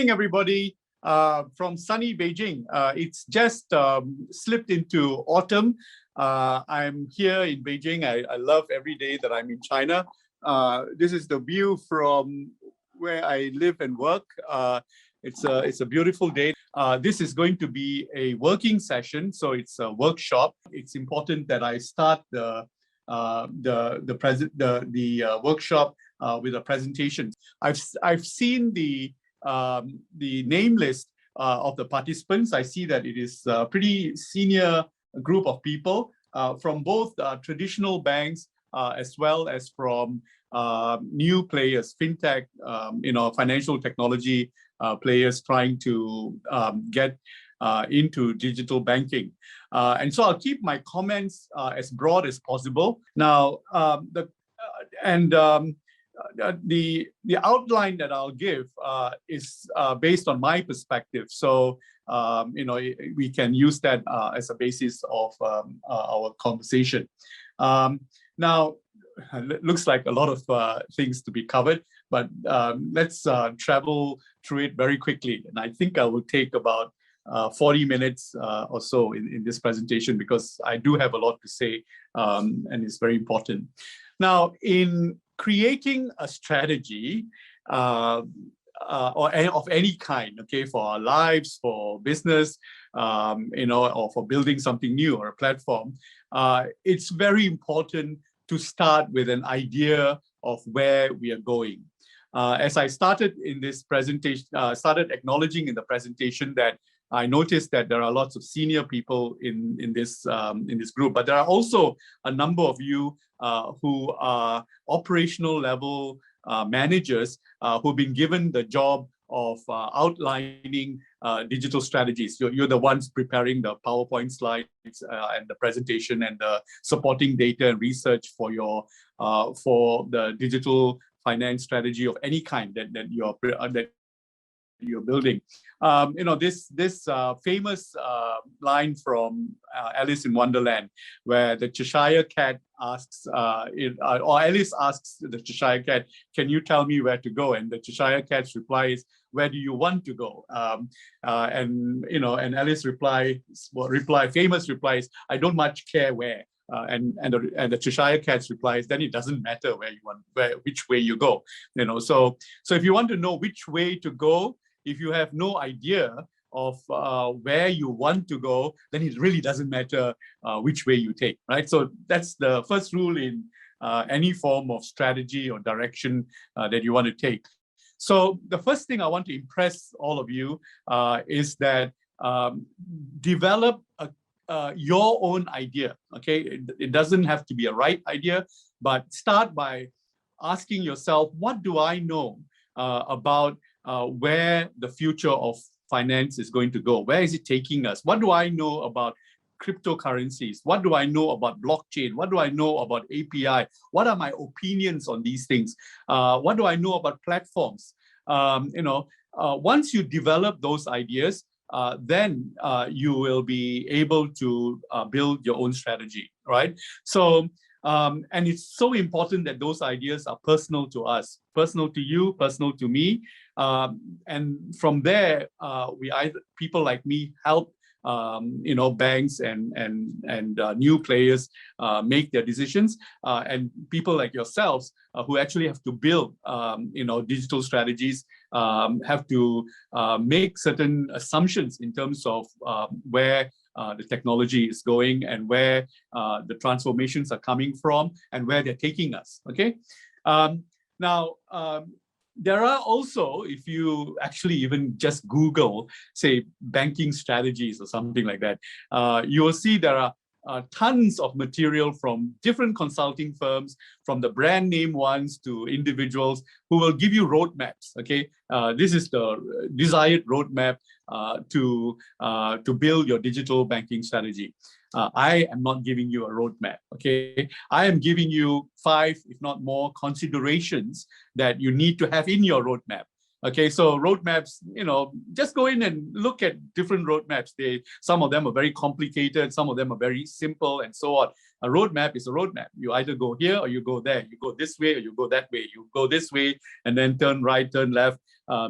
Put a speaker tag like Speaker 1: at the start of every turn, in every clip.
Speaker 1: morning, everybody, from sunny Beijing. It's just slipped into autumn. I'm here in Beijing. I love every day that I'm in China. This is the view from where I live and work. It's a beautiful day. This is going to be a working session, so it's a workshop. It's important that I start the workshop with a presentation. I've seen the name list of the participants. I see that it is a pretty senior group of people from both traditional banks as well as from new players, fintech, financial technology players trying to get into digital banking. And so I'll keep my comments as broad as possible. Now, the outline that I'll give is based on my perspective. So, we can use that as a basis of our conversation. Now, it looks like a lot of things to be covered, but let's travel through it very quickly. And I think I will take about 40 minutes or so in this presentation, because I do have a lot to say, and it's very important. Now, in creating a strategy or of any kind, okay, for our lives, for business, or for building something new or a platform, it's very important to start with an idea of where we are going. As I started in this presentation, started acknowledging in the presentation that I noticed that there are lots of senior people in this group, but there are also a number of you who are operational level managers who've been given the job of outlining digital strategies. You're the ones preparing the PowerPoint slides and the presentation and the supporting data and research for your for the digital finance strategy of any kind that you're building. This famous line from Alice in Wonderland, where the Cheshire Cat asks, or Alice asks the Cheshire Cat, "Can you tell me where to go?" And the Cheshire Cat's reply is, "Where do you want to go?" And Alice famous replies, "I don't much care where." And the Cheshire Cat's replies, "Then it doesn't matter which way you go." So if you want to know which way to go, if you have no idea of where you want to go, then it really doesn't matter which way you take, right? So that's the first rule in any form of strategy or direction that you want to take. So the first thing I want to impress all of you is that develop your own idea, okay? It doesn't have to be a right idea, but start by asking yourself, what do I know about where the future of finance is going to go? Where is it taking us? What do I know about cryptocurrencies? What do I know about blockchain? What do I know about API? What are my opinions on these things? What do I know about platforms? Once you develop those ideas, then you will be able to build your own strategy, right? So, and it's so important that those ideas are personal to us, personal to you, personal to me. And from there, people like me help banks and new players make their decisions, and people like yourselves who actually have to build digital strategies have to make certain assumptions in terms of where the technology is going and where the transformations are coming from and where they're taking us, okay? Now, there are also, if you actually even just Google, say, banking strategies or something like that, you will see there are tons of material from different consulting firms, from the brand name ones to individuals who will give you roadmaps, okay? This is the desired roadmap to build your digital banking strategy. I am not giving you a roadmap, okay? I am giving you 5, if not more, considerations that you need to have in your roadmap. Okay, so roadmaps, just go in and look at different roadmaps. Some of them are very complicated, some of them are very simple, and so on. A roadmap is a roadmap. You either go here or you go there. You go this way or you go that way. You go this way and then turn right, turn left,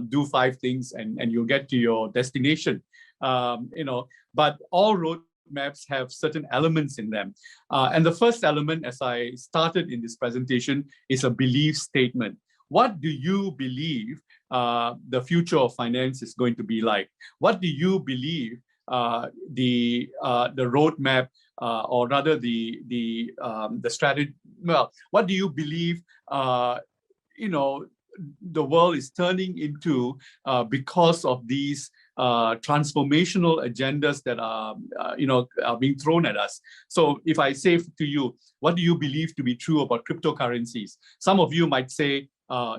Speaker 1: do 5 things, and you'll get to your destination. But all roadmaps have certain elements in them. And the first element, as I started in this presentation, is a belief statement. What do you believe the future of finance is going to be like? What do you believe the roadmap, or rather the strategy? Well, what do you believe? The world is turning into because of these transformational agendas that are being thrown at us. So if I say to you, what do you believe to be true about cryptocurrencies? Some of you might say,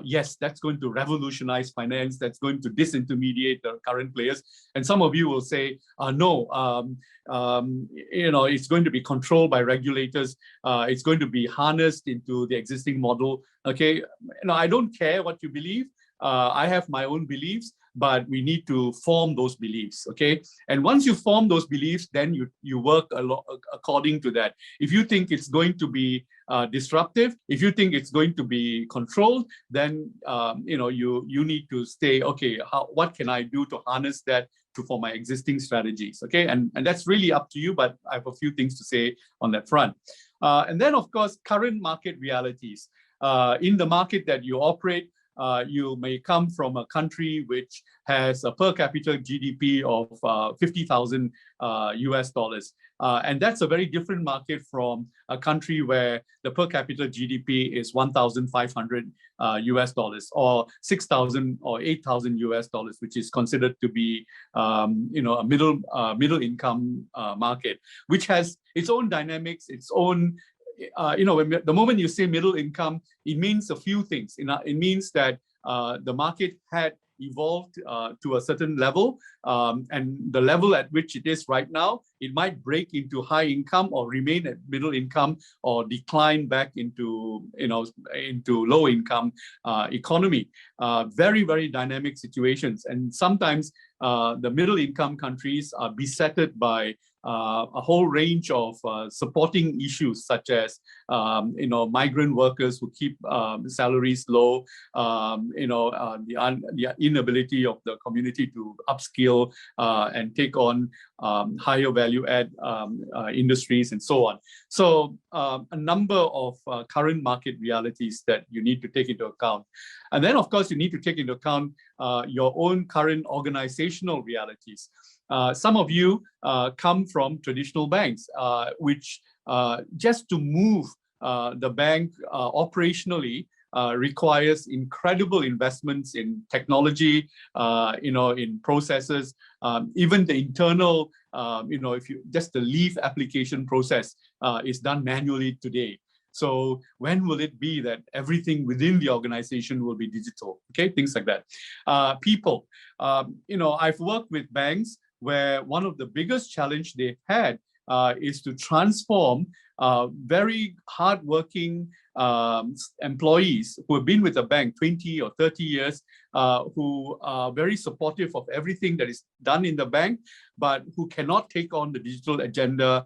Speaker 1: yes, that's going to revolutionize finance. That's going to disintermediate the current players. And some of you will say, no, it's going to be controlled by regulators. It's going to be harnessed into the existing model. Okay, I don't care what you believe. I have my own beliefs, but we need to form those beliefs, okay? And once you form those beliefs, then you work according to that. If you think it's going to be disruptive, if you think it's going to be controlled, then you need to stay, okay, what can I do to harness that for my existing strategies, okay? And that's really up to you, but I have a few things to say on that front. And then, of course, current market realities. In the market that you operate, you may come from a country which has a per capita GDP of 50,000 US dollars. And that's a very different market from a country where the per capita GDP is 1,500 US dollars, or 6,000 or 8,000 US dollars, which is considered to be a middle income market, which has its own dynamics, its own. The moment you say middle income, it means a few things. It means that the market had evolved to a certain level, and the level at which it is right now, it might break into high income or remain at middle income or decline back into low income economy. Very, very dynamic situations, and sometimes the middle income countries are besetted by a whole range of supporting issues, such as migrant workers who keep salaries low, the inability of the community to upskill and take on higher value add industries and so on. So a number of current market realities that you need to take into account. And then, of course, you need to take into account your own current organizational realities. Some of you come from traditional banks, which just to move the bank operationally requires incredible investments in technology, in processes, even the internal, just the leave application process is done manually today. So when will it be that everything within the organization will be digital? Okay, things like that. People, I've worked with banks where one of the biggest challenge they've had is to transform very hardworking employees who have been with the bank 20 or 30 years, who are very supportive of everything that is done in the bank, but who cannot take on the digital agenda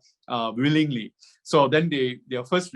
Speaker 1: willingly. So then their first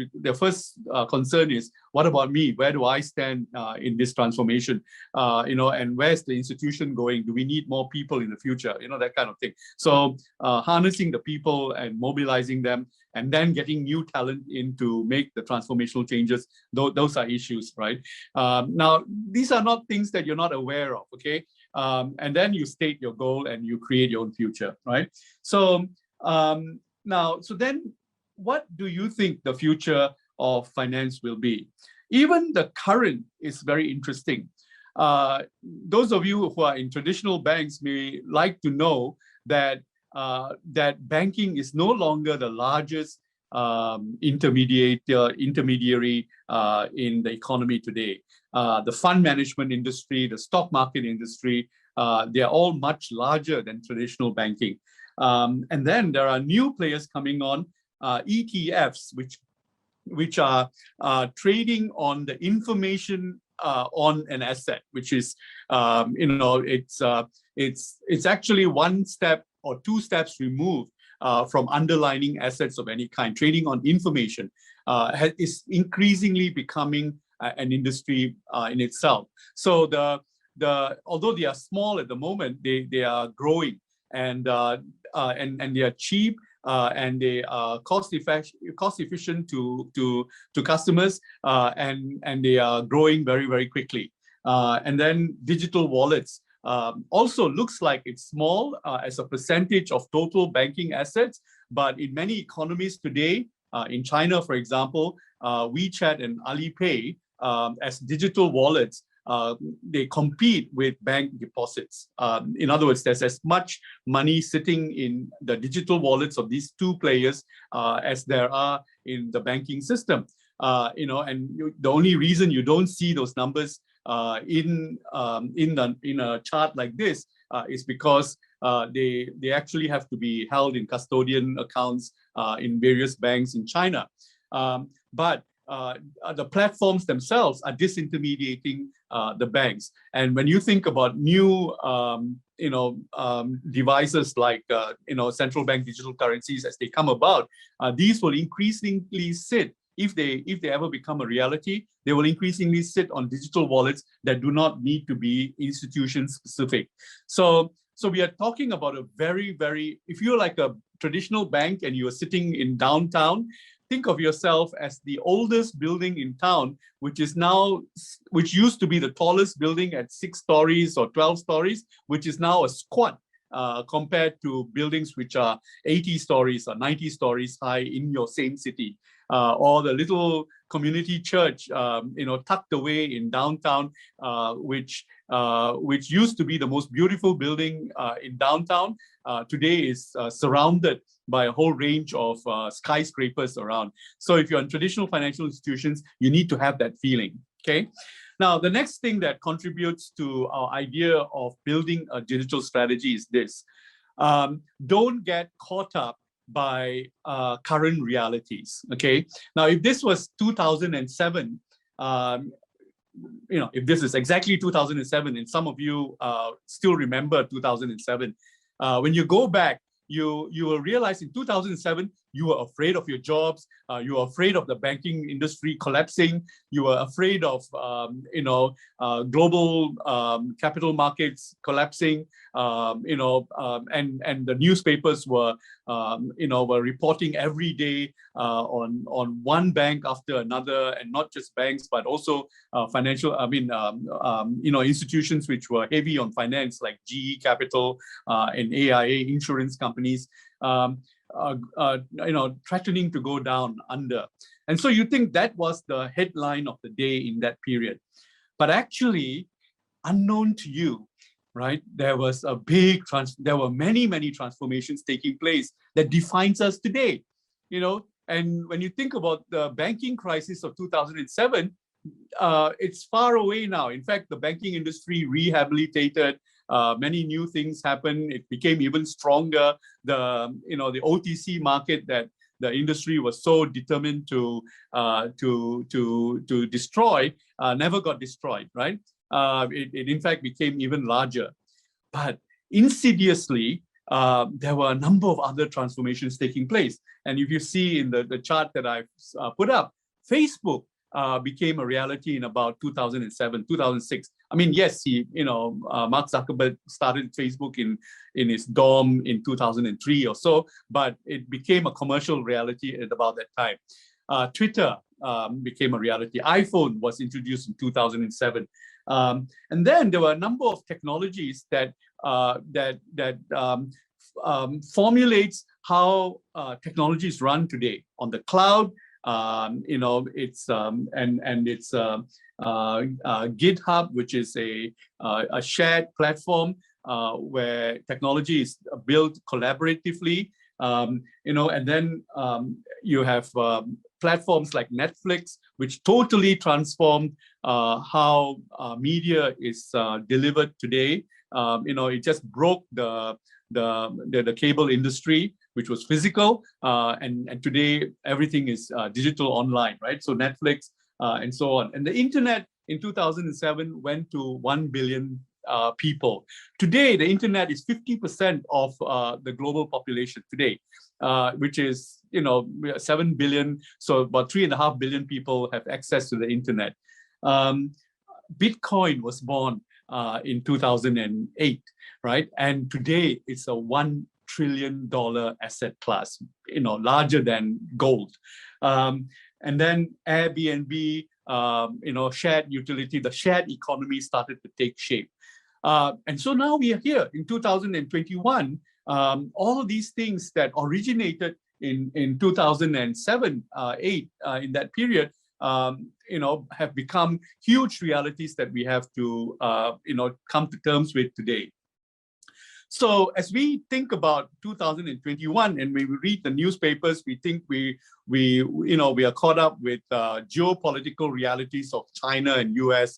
Speaker 1: concern is, what about me? Where do I stand in this transformation? And where's the institution going? Do we need more people in the future? That kind of thing. So harnessing the people and mobilizing them, and then getting new talent in to make the transformational changes, those are issues, right? Now, these are not things that you're not aware of, okay? And then you state your goal and you create your own future, right? So so then what do you think the future of finance will be? Even the current is very interesting. Those of you who are in traditional banks may like to know that banking is no longer the largest intermediary in the economy today. The fund management industry, the stock market industry, they are all much larger than traditional banking. And then there are new players coming on, ETFs, which are trading on the information on an asset, which is, it's actually one step or two steps removed from underlying assets of any kind. Trading on information is increasingly becoming an industry in itself. So although they are small at the moment, they are growing, and they are cheap, and they are cost efficient to customers, and they are growing very, very quickly. And then digital wallets also looks like it's small as a percentage of total banking assets, but in many economies today, in China, for example, WeChat and Alipay as digital wallets, they compete with bank deposits. In other words, there's as much money sitting in the digital wallets of these two players as there are in the banking system. The only reason you don't see those numbers in a chart like this is because they actually have to be held in custodian accounts in various banks in China. But the platforms themselves are disintermediating the banks. And when you think about new devices like central bank digital currencies as they come about, these will increasingly sit, if they ever become a reality, they will increasingly sit on digital wallets that do not need to be institution specific. So we are talking about a very, very, if you're like a traditional bank and you are sitting in downtown, think of yourself as the oldest building in town, which used to be the tallest building at 6 stories or 12 stories, which is now a squat compared to buildings which are 80 stories or 90 stories high in your same city. Or the little community church, tucked away in downtown, which used to be the most beautiful building in downtown, today is surrounded by a whole range of skyscrapers around. So if you're in traditional financial institutions, you need to have that feeling, okay? Now, the next thing that contributes to our idea of building a digital strategy is this. Don't get caught up by current realities, okay? Now, if this was 2007, if this is exactly 2007, and some of you still remember 2007, when you go back, you will realize in 2007, you were afraid of your jobs, you were afraid of the banking industry collapsing, you were afraid of global capital markets collapsing, and the newspapers were reporting every day on one bank after another, and not just banks, but also institutions which were heavy on finance, like GE Capital and AIA insurance companies. Threatening to go down under. And so you think that was the headline of the day in that period. But actually, unknown to you, right, there was a there were many, many transformations taking place that defines us today. And when you think about the banking crisis of 2007, it's far away now. In fact, the banking industry rehabilitated. Many new things happened. It became even stronger. The OTC market that the industry was so determined to destroy never got destroyed, right? It in fact became even larger. But insidiously, there were a number of other transformations taking place. And if you see in the chart that I've put up, Facebook became a reality in about 2007, 2006. I mean, yes, Mark Zuckerberg started Facebook in his dorm in 2003 or so, but it became a commercial reality at about that time. Twitter became a reality. iPhone was introduced in 2007. And then there were a number of technologies that formulates how technologies run today on the cloud. It's GitHub, which is a shared platform where technology is built collaboratively. And then you have platforms like Netflix, which totally transformed how media is delivered today. It just broke the cable industry, which was physical, and today everything is digital online, right? So Netflix and so on. And the internet in 2007 went to 1 billion people. Today, the internet is 50% of the global population today, which is 7 billion. So about 3.5 billion people have access to the internet. Bitcoin was born in 2008, right? And today it's a $1 trillion asset class, larger than gold. And then Airbnb, shared utility, the shared economy started to take shape. And so now we are here in 2021. All of these things that originated in 2007, 8, in that period, have become huge realities that we have to, come to terms with today. So as we think about 2021 and when we read the newspapers, we think we are caught up with geopolitical realities of China and US,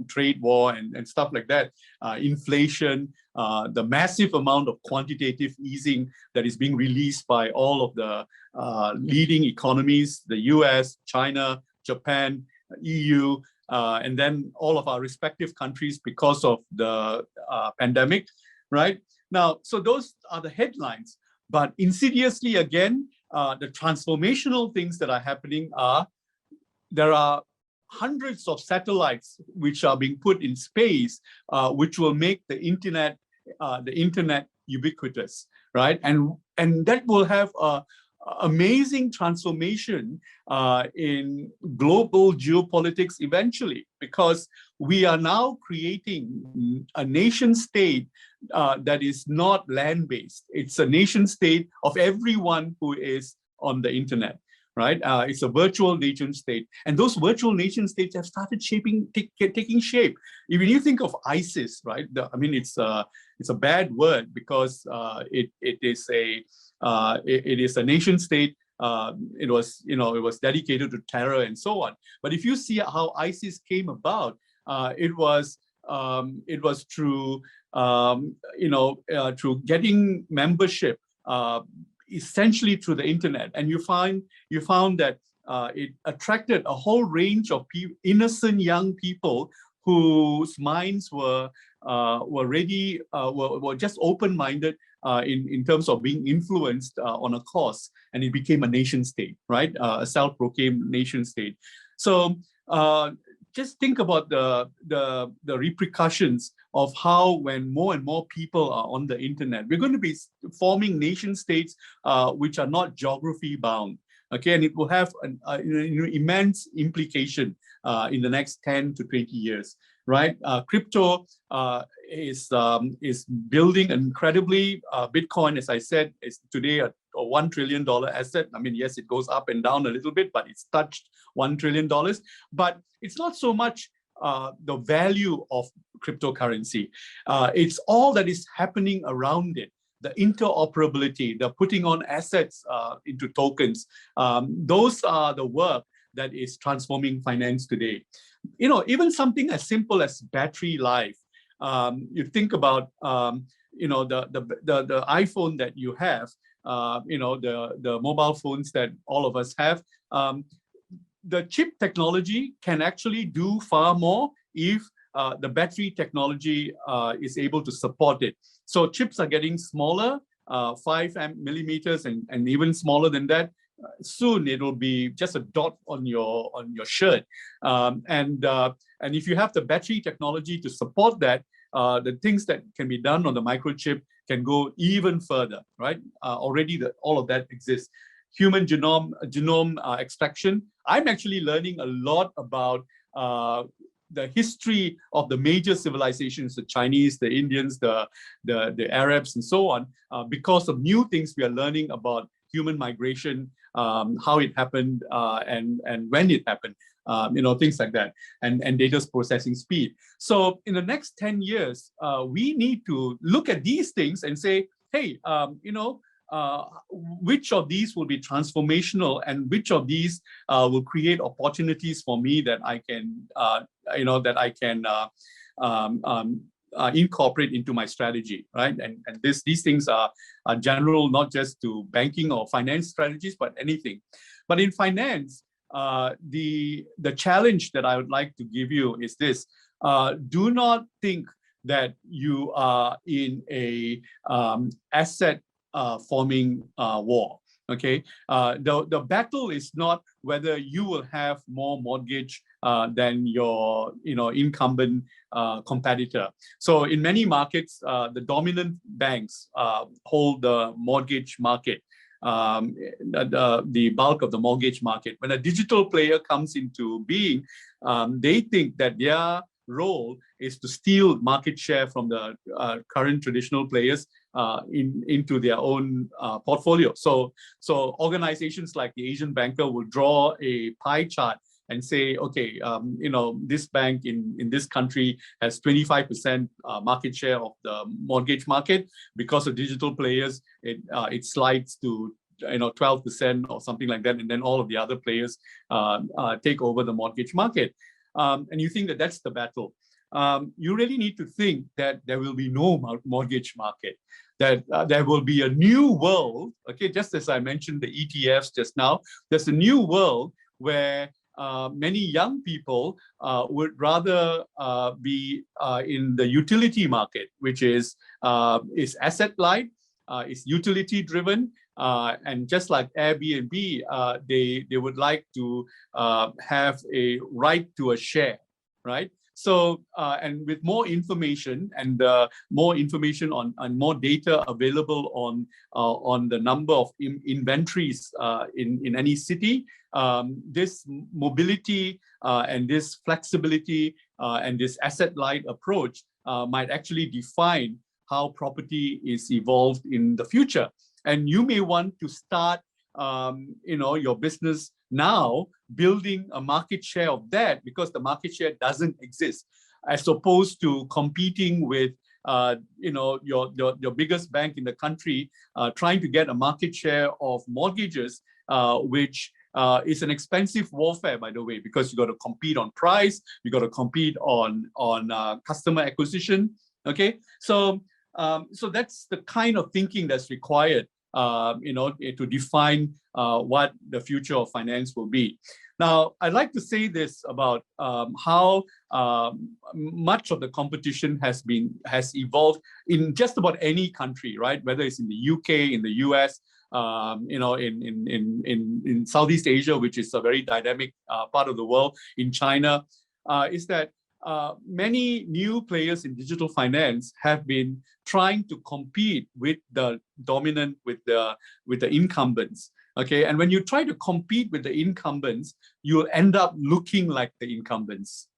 Speaker 1: trade war and stuff like that, inflation, the massive amount of quantitative easing that is being released by all of the leading economies, the US, China, Japan, EU, and then all of our respective countries because of the pandemic, right? Now, so those are the headlines, but insidiously again, the transformational things that are happening are, there are hundreds of satellites which are being put in space, which will make the internet ubiquitous, right? And that will have a amazing transformation in global geopolitics eventually, because we are now creating a nation state that is not land-based. It's a nation state of everyone who is on the internet, right? It's a virtual nation state. And those virtual nation states have started taking shape. When you think of ISIS, right? It's a bad word because it is a nation state. It was dedicated to terror and so on. But if you see how ISIS came about, it was through through getting membership, essentially through the internet. And you found that it attracted a whole range of innocent young people whose minds were just open-minded in terms of being influenced on a cause, and it became a nation state, right? A self-proclaimed nation state. So just think about the repercussions of how, when more and more people are on the internet, we're going to be forming nation states which are not geography bound. Okay, and it will have an immense implication in the next 10 to 20 years, right? Crypto is building incredibly. Bitcoin, as I said, is today a $1 trillion asset. Yes, it goes up and down a little bit, but it's touched $1 trillion. But it's not so much the value of cryptocurrency. It's all that is happening around it. The interoperability, the putting on assets into tokens. Those are the work that is transforming finance today. Even something as simple as battery life. You think about the iPhone that you have, the mobile phones that all of us have. The chip technology can actually do far more if the battery technology is able to support it. So chips are getting smaller, 5 millimeters and even smaller than that. Soon it will be just a dot on your shirt. And if you have the battery technology to support that, the things that can be done on the microchip can go even further, right? Already all of that exists. Human genome extraction. I'm actually learning a lot about the history of the major civilizations, the Chinese, the Indians, the Arabs, and so on, because of new things we are learning about human migration, how it happened, and when it happened, things like that, and data processing speed. So in the next 10 years, we need to look at these things and say, hey, which of these will be transformational, and which of these will create opportunities for me that I can, incorporate into my strategy, right? And these things are general, not just to banking or finance strategies, but anything. But in finance, the challenge that I would like to give you is this: do not think that you are in a asset forming war. Okay, the battle is not whether you will have more mortgage than your incumbent competitor. So in many markets, the dominant banks hold the mortgage market, the bulk of the mortgage market. When a digital player comes into being, they think that their role is to steal market share from the current traditional players into their own portfolio. So organizations like the Asian Banker will draw a pie chart and say, okay, this bank in this country has 25% market share of the mortgage market. Because of digital players, it slides to 12% or something like that, and then all of the other players take over the mortgage market. And you think that that's the battle. You really need to think that there will be no mortgage market, that there will be a new world, okay, just as I mentioned the ETFs just now, there's a new world where many young people would rather be in the utility market, which is asset light, is utility driven, and just like Airbnb, they would like to have a right to a share, right? So, and with more information and more information on more data available on the number of inventories in any city, this mobility and this flexibility and this asset-light approach might actually define how property is evolved in the future. And you may want to start, your business now building a market share of that, because the market share doesn't exist, as opposed to competing with your biggest bank in the country, trying to get a market share of mortgages, which is an expensive warfare, by the way, because you got to compete on price, you got to compete on customer acquisition. Okay, so that's the kind of thinking that's required to define what the future of finance will be. Now, I'd like to say this about how much of the competition has evolved in just about any country, right? Whether it's in the UK, in the US, in Southeast Asia, which is a very dynamic part of the world, in China, is that many new players in digital finance have been trying to compete with the dominant, with the incumbents. Okay, and when you try to compete with the incumbents, you'll end up looking like the incumbents,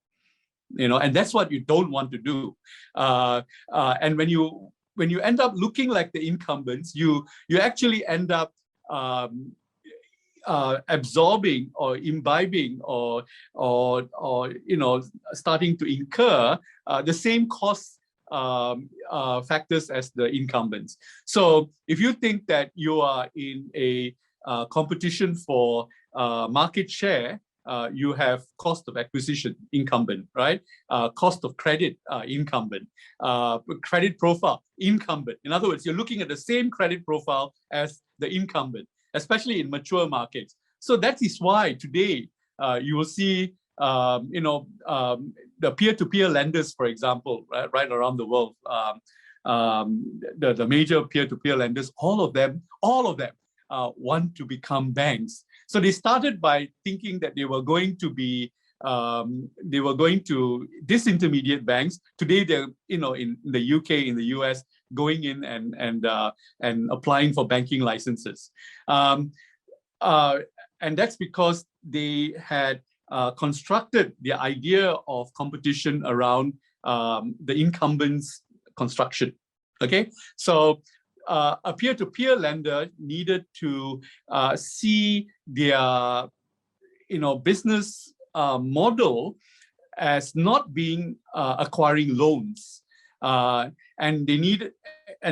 Speaker 1: and that's what you don't want to do. And when you end up looking like the incumbents, you actually end up absorbing or imbibing or starting to incur the same cost factors as the incumbents. So if you think that you are in a competition for market share, you have cost of acquisition, incumbent, right? Cost of credit, incumbent. Credit profile, incumbent. In other words, you're looking at the same credit profile as the incumbent, especially in mature markets. So that is why today you will see, the peer-to-peer lenders, for example, right around the world, the major peer-to-peer lenders, all of them want to become banks. So they started by thinking that they were going to disintermediate banks. Today, they're in the UK, in the US, going in and applying for banking licenses, and that's because they had constructed the idea of competition around the incumbents' construction. Okay, so a peer-to-peer lender needed to see their business model as not being acquiring loans, and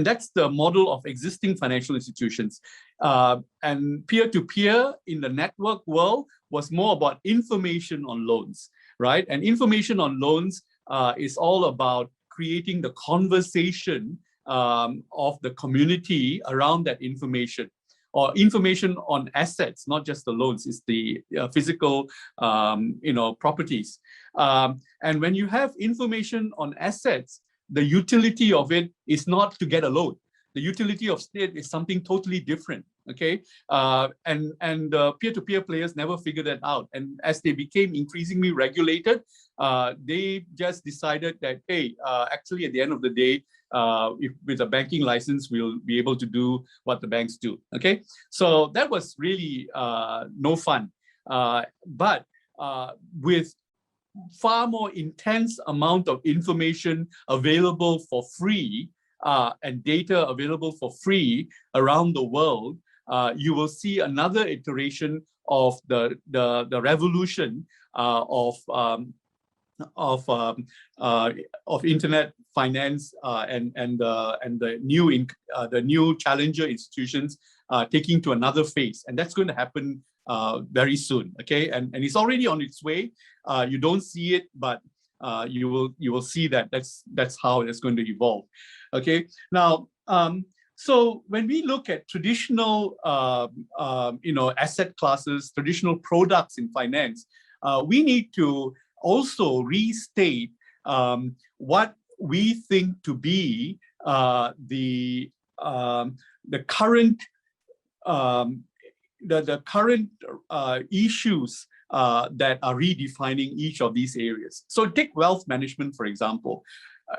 Speaker 1: that's the model of existing financial institutions. And peer-to-peer in the network world was more about information on loans, right? And information on loans is all about creating the conversation of the community around that information. or information on assets, not just the loans, it's the physical properties. And when you have information on assets, the utility of it is not to get a loan. The utility of state is something totally different, okay? And peer-to-peer players never figured that out. And as they became increasingly regulated, they just decided that, hey, actually at the end of the day, if with a banking license, we'll be able to do what the banks do, okay? So that was really no fun. But with far more intense amount of information available for free, and data available for free around the world, you will see another iteration of the revolution of internet finance and the new challenger institutions taking to another phase, and that's going to happen very soon. Okay, and it's already on its way. You don't see it, but you will see that that's how it's going to evolve. Okay, now so when we look at traditional asset classes, traditional products in finance, we need to also restate what we think to be the current issues that are redefining each of these areas. So take wealth management, for example.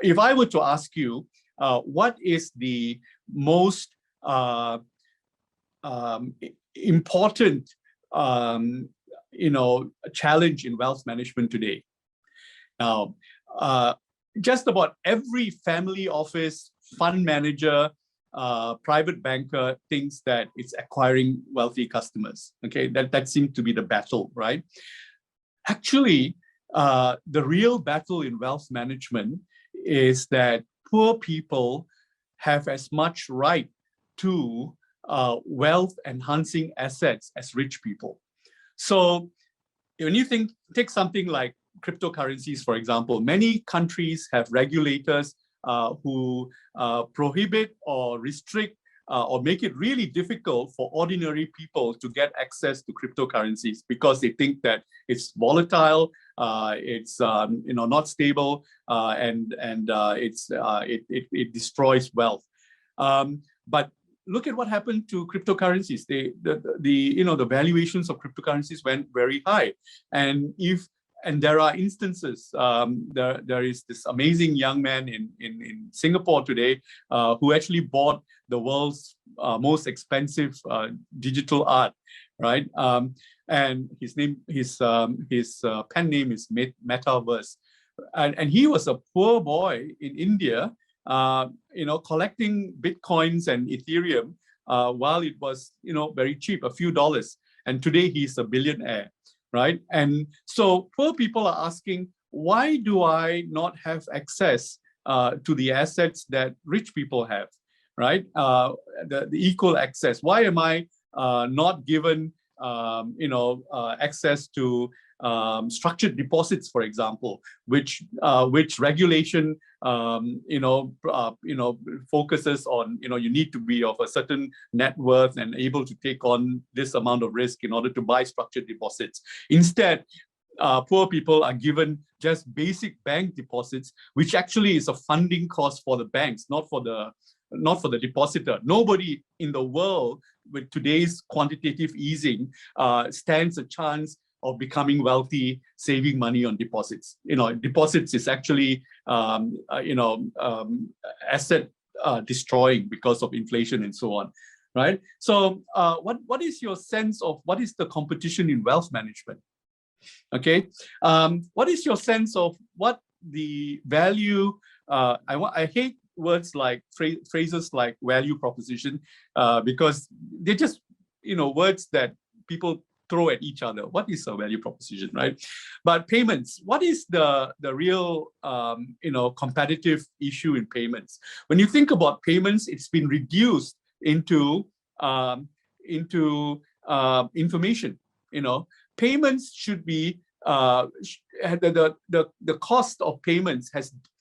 Speaker 1: If I were to ask you, what is the most important challenge in wealth management today? Now, just about every family office, fund manager, private banker thinks that it's acquiring wealthy customers. Okay, that seems to be the battle, right? Actually, the real battle in wealth management is that poor people have as much right to wealth enhancing assets as rich people. So when you take something like cryptocurrencies, for example, many countries have regulators who prohibit or restrict or make it really difficult for ordinary people to get access to cryptocurrencies because they think that it's volatile, it's not stable, and it destroys wealth. But look at what happened to cryptocurrencies. The valuations of cryptocurrencies went very high, and there are instances. There is this amazing young man in Singapore today who actually bought the world's most expensive digital art, right? And his pen name is Metaverse, and he was a poor boy in India, collecting bitcoins and Ethereum while it was very cheap, a few dollars, and today he's a billionaire. Right? And so poor people are asking, why do I not have access to the assets that rich people have, right? The equal access. Why am I not given, access to structured deposits, for example, which regulation, focuses on, you need to be of a certain net worth and able to take on this amount of risk in order to buy structured deposits. Instead, poor people are given just basic bank deposits, which actually is a funding cost for the banks, not for the depositor. Nobody in the world with today's quantitative easing stands a chance of becoming wealthy, saving money on deposits. Deposits is actually, asset destroying because of inflation and so on, right? So, what is your sense of what is the competition in wealth management? Okay, what is your sense of what the value? I hate words like phrases like value proposition because they're just words that people throw at each other. What is a value proposition, right? But payments, what is the real competitive issue in payments? When you think about payments, it's been reduced into information. Payments should be the cost of payments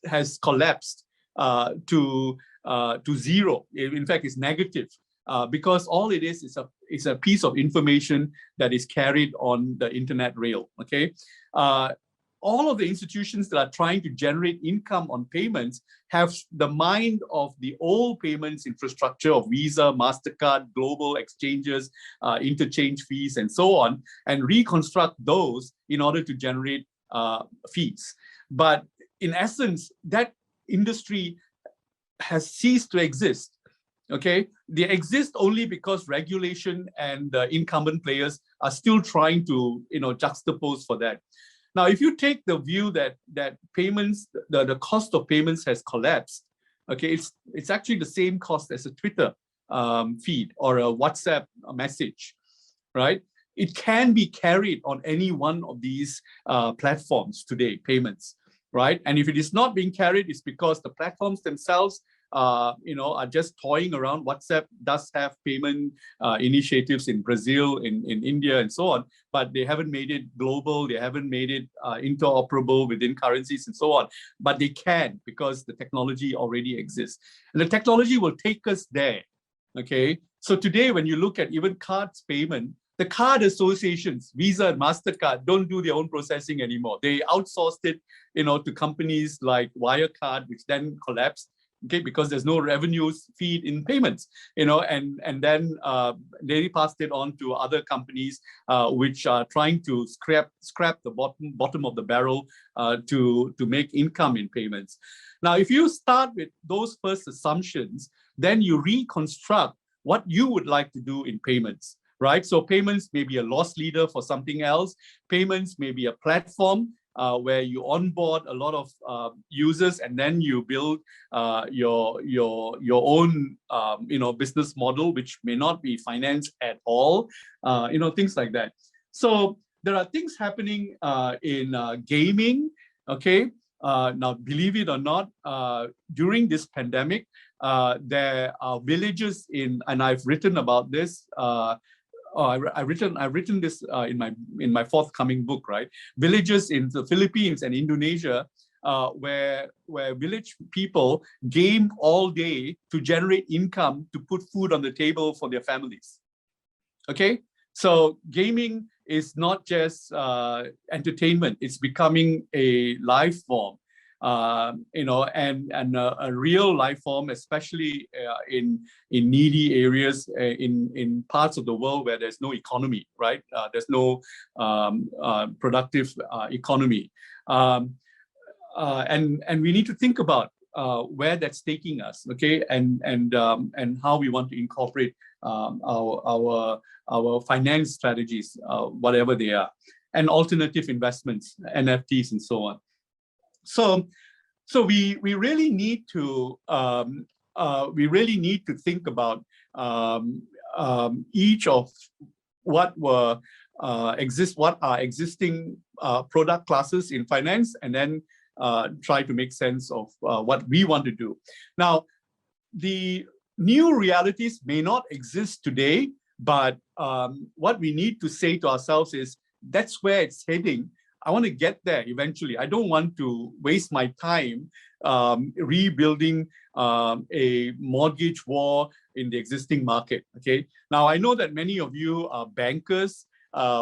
Speaker 1: has collapsed to zero. In fact, it's negative. because all it is a piece of information that is carried on the internet rail. Okay, all of the institutions that are trying to generate income on payments have the mind of the old payments infrastructure of Visa, MasterCard, global exchanges, interchange fees, and so on, and reconstruct those in order to generate fees. But in essence, that industry has ceased to exist. Okay, they exist only because regulation and incumbent players are still trying to, juxtapose for that. Now, if you take the view that payments, the cost of payments has collapsed, okay, it's actually the same cost as a Twitter feed or a WhatsApp message, right? It can be carried on any one of these platforms today, payments, right? And if it is not being carried, it's because the platforms themselves are just toying around. WhatsApp does have payment initiatives in Brazil, in India, and so on, but they haven't made it global. They haven't made it interoperable within currencies and so on. But they can, because the technology already exists. And the technology will take us there, okay? So today, when you look at even cards payment, the card associations, Visa and MasterCard, don't do their own processing anymore. They outsourced it, to companies like Wirecard, which then collapsed. Okay, because there's no revenues feed in payments, and then they passed it on to other companies which are trying to scrap the bottom of the barrel to make income in payments. Now, if you start with those first assumptions, then you reconstruct what you would like to do in payments, right? So payments may be a loss leader for something else. Payments may be a platform where you onboard a lot of users, and then you build your own business model, which may not be finance at all, things like that. So there are things happening in gaming. Okay, now believe it or not, during this pandemic, there are villages and I've written about this. I've written this in my forthcoming book, right? Villages in the Philippines and Indonesia, where village people game all day to generate income to put food on the table for their families. Okay, so gaming is not just entertainment; it's becoming a life form. And a real life form, especially in needy areas, in parts of the world where there's no economy, right? There's no productive economy, and we need to think about where that's taking us, okay, and how we want to incorporate our finance strategies, whatever they are, and alternative investments, NFTs, and so on. So we really need to think about each of what are existing product classes in finance, and then try to make sense of what we want to do. Now, the new realities may not exist today, but what we need to say to ourselves is that's where it's heading. I want to get there eventually. I don't want to waste my time rebuilding a mortgage war in the existing market. Okay. Now, I know that many of you are bankers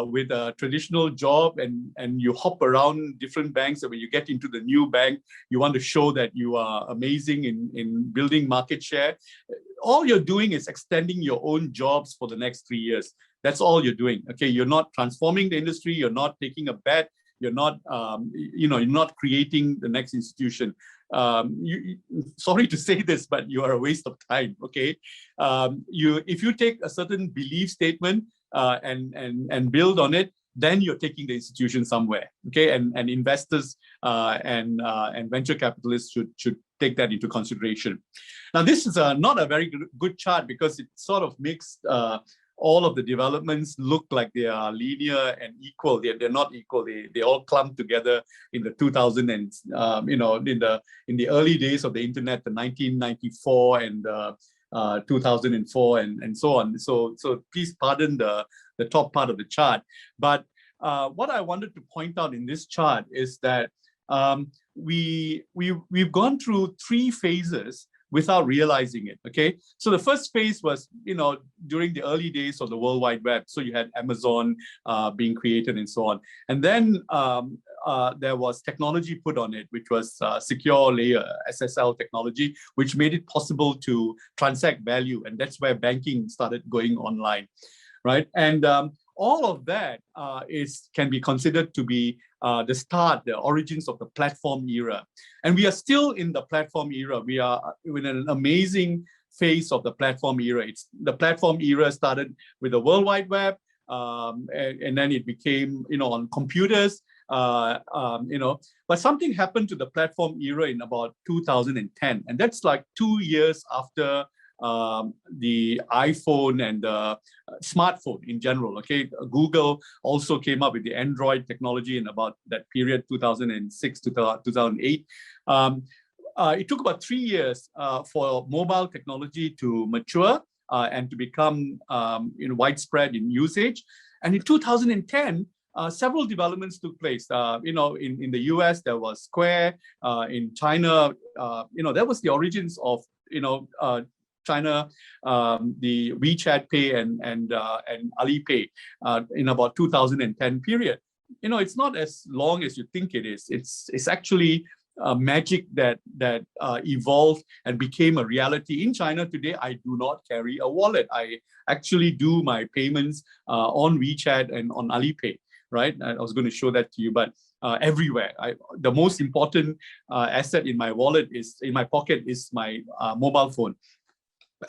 Speaker 1: with a traditional job, and you hop around different banks. And when you get into the new bank, you want to show that you are amazing in building market share. All you're doing is extending your own jobs for the next 3 years. That's all you're doing. Okay. You're not transforming the industry. You're not taking a bet. You're not, you're not creating the next institution. Sorry to say this, but you are a waste of time. Okay, if you take a certain belief statement and build on it, then you're taking the institution somewhere. Okay, and investors and venture capitalists should take that into consideration. Now, this is not a very good chart because it sort of makes all of the developments look like they are linear and equal. They're not equal. They all clump together in the 2000 and in the early days of the internet, the 1994 and 2004 and so on. So please pardon the top part of the chart. But what I wanted to point out in this chart is that we've gone through 3 phases without realizing it. Okay, so the first phase was, during the early days of the World Wide Web. So you had Amazon being created and so on, and then there was technology put on it, which was secure layer SSL technology, which made it possible to transact value, and that's where banking started going online, right? And all of that can be considered to be the origins of the platform era. And we are still in the platform era. We are in an amazing phase of the platform era. The platform era started with the World Wide Web, and then it became, on computers, but something happened to the platform era in about 2010. And that's like 2 years after the iPhone and the smartphone in general. Okay, Google also came up with the Android technology in about that period, 2006 to 2008. It took about 3 years for mobile technology to mature and to become widespread in usage. And in 2010, several developments took place. In the US, there was Square. In China, that was the origins of China, the WeChat Pay and Alipay in about 2010 period. It's not as long as you think it is. It's actually magic that evolved and became a reality. In China today, I do not carry a wallet. I actually do my payments on WeChat and on Alipay, right? I was going to show that to you, but everywhere. The most important asset in my wallet in my pocket is my mobile phone.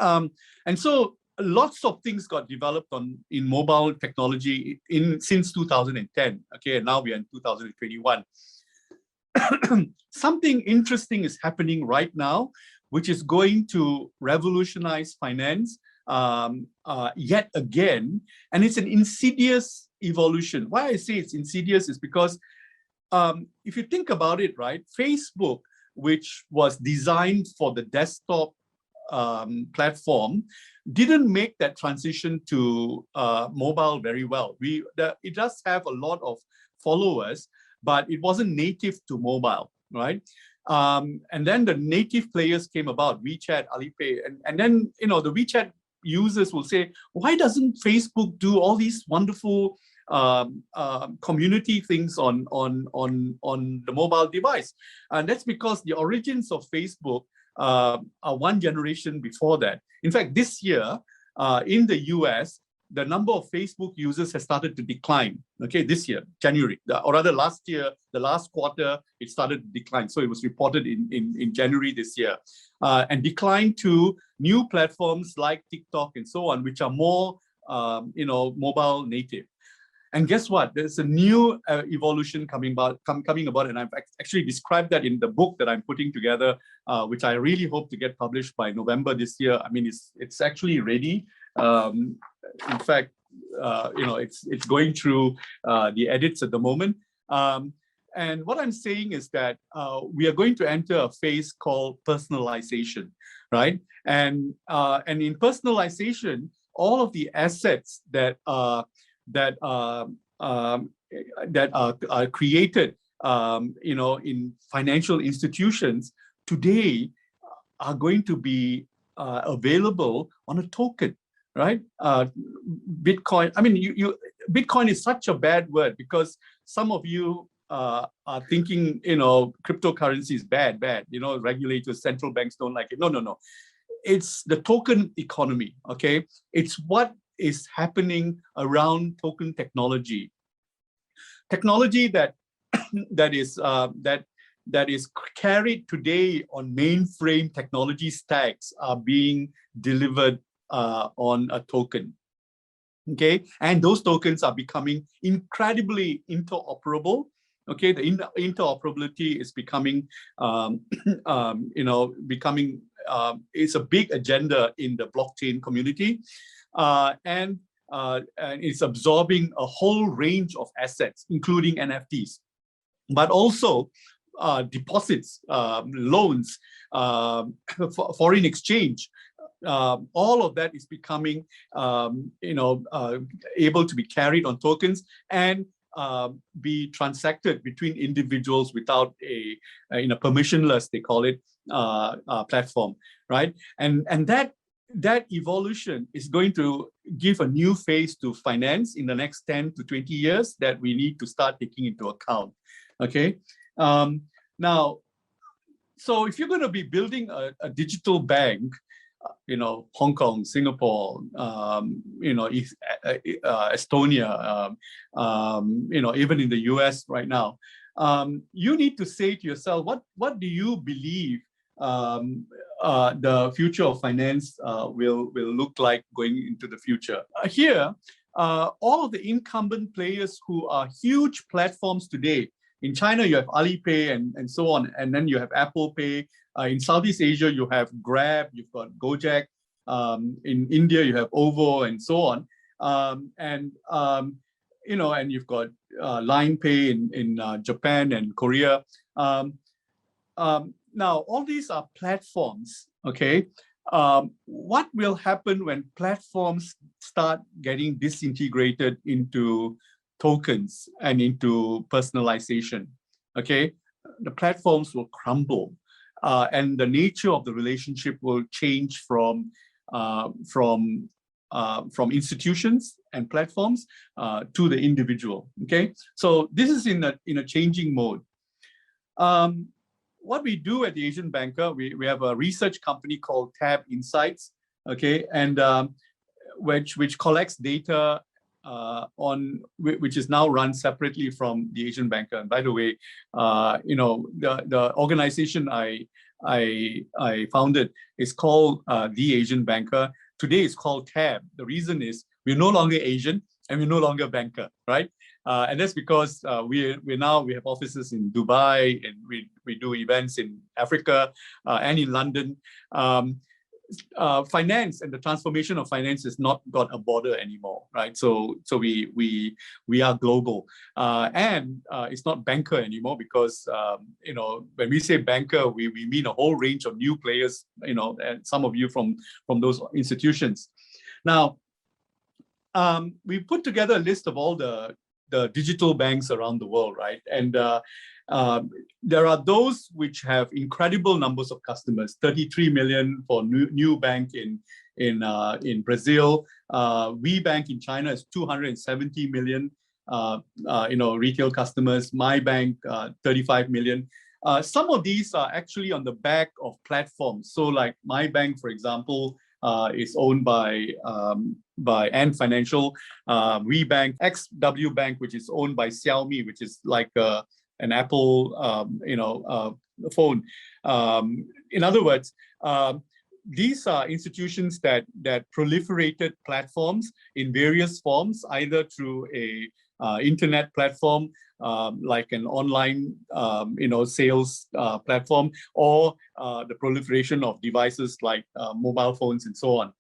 Speaker 1: And so lots of things got developed in mobile technology since 2010. Okay, and now we are in 2021. Something interesting is happening right now, which is going to revolutionize finance yet again, and it's an insidious evolution. Why I say it's insidious is because if you think about it, right, Facebook, which was designed for the desktop platform, didn't make that transition to mobile very well. It does have a lot of followers, but it wasn't native to mobile, right? And then the native players came about, WeChat, Alipay, and then the WeChat users will say, why doesn't Facebook do all these wonderful community things on the mobile device? And that's because the origins of Facebook are one generation before that. In fact, this year in the US, the number of Facebook users has started to decline. Okay, this year, January, or rather last year, the last quarter, it started to decline. So it was reported in January this year, and declined to new platforms like TikTok and so on, which are more mobile native. And guess what? There's a new evolution coming about, and I've actually described that in the book that I'm putting together, which I really hope to get published by November this year. I mean, it's actually ready. In fact, it's going through the edits at the moment. And what I'm saying is that we are going to enter a phase called personalization, right? And in personalization, all of the assets that are created, in financial institutions today are going to be available on a token, right? Bitcoin. I mean, Bitcoin is such a bad word because some of you are thinking, cryptocurrency is bad. Regulators, central banks don't like it. No. It's the token economy. Okay, it's what is happening around token technology that is carried today on mainframe technology stacks are being delivered on a token. Okay, and those tokens are becoming incredibly interoperable. Okay, the interoperability is becoming it's a big agenda in the blockchain community. And it's absorbing a whole range of assets, including NFTs, but also deposits, loans, foreign exchange. All of that is becoming, able to be carried on tokens, and be transacted between individuals without a permissionless, they call it, platform, right? And that evolution is going to give a new phase to finance in the next 10 to 20 years that we need to start taking into account. Okay. Now, so if you're going to be building a digital bank, Hong Kong, Singapore, Estonia, even in the US right now, you need to say to yourself, what do you believe the future of finance will look like going into the future? Here, all of the incumbent players who are huge platforms today. In China, you have Alipay and so on, and then you have Apple Pay. In Southeast Asia, you have Grab, you've got Gojek. In India, you have OVO and so on. And you've got Line Pay in Japan and Korea. Now, all these are platforms, okay? What will happen when platforms start getting disintegrated into tokens and into personalization, okay? The platforms will crumble, and the nature of the relationship will change from institutions and platforms to the individual, okay? So this is in a changing mode. What we do at the Asian Banker, we have a research company called Tab Insights, okay, and which collects data which is now run separately from the Asian Banker. And by the way, the organization I founded is called the Asian Banker. Today it's called Tab. The reason is we're no longer Asian and we're no longer banker, right? And that's because we have offices in Dubai, and we do events in Africa and in London. Finance and the transformation of finance has not got a border anymore, right? So we are global, and it's not banker anymore because when we say banker, we mean a whole range of new players, and some of you from those institutions. Now, we put together a list of all the digital banks around the world, right? And there are those which have incredible numbers of customers, 33 million for new bank in Brazil. WeBank in China is 270 million, retail customers. My Bank, 35 million. Some of these are actually on the back of platforms. So like My Bank, for example, is owned by Ant Financial. WeBank, XW Bank, which is owned by Xiaomi, which is like an Apple, phone. In other words, these are institutions that proliferated platforms in various forms, either through a internet platform, like an online, sales platform, or the proliferation of devices like mobile phones and so on.